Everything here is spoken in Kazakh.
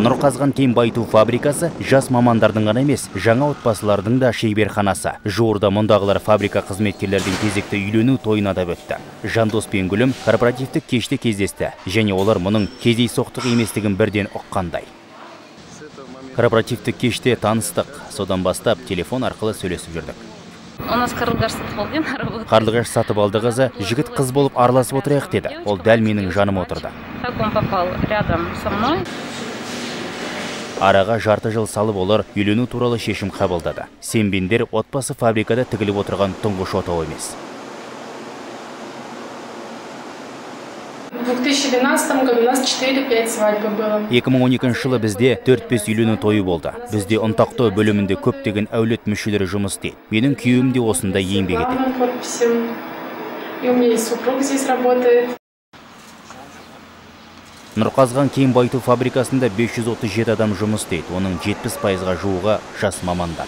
Нұрқазған кен байыту фабрикасы жас мамандардың ғана емес, жаңа отбасылардың да шеберханасы. Жуырда мұндағылар фабрика қызметкерлердің кезекті үйлену тойын атап өтті. Жандос пен Гүлім корпоративтік кеште кездесті, және олар мұның кездейсоқтық еместігін бірден ұққандай. Корпоративтік кеште таныстық, содан бастап телефон арқылы сөйлесіп жүрдік. У нас қарлығаш сатып алды, работает. Қарлығаш сатып алды қызы, жігіт қыз болып араласып отырайық деді. Ол дәл менің жаным отырды. Как он попал рядом со мной? Араға жарты жыл салып олар үйлену туралы шешім қабылдады. Сенбендер отбасы фабрикада тігіліп отырған тұңғыш отау емес. В 2012 году у нас 4-5 свадьбы было. 2012 жылы бізде 4-5 үйлену тойы болды. Бізде ұнтақты бөлімінде көптеген әулет мүшелері жұмыс істейді. Менің күйеуім де осында еңбек етеді. И у меня и супруг здесь работает. Нұрқазған кен байыту фабрикасында 537 адам жұмыс істейді. Оның 70%-ға жуығы жас мамандар.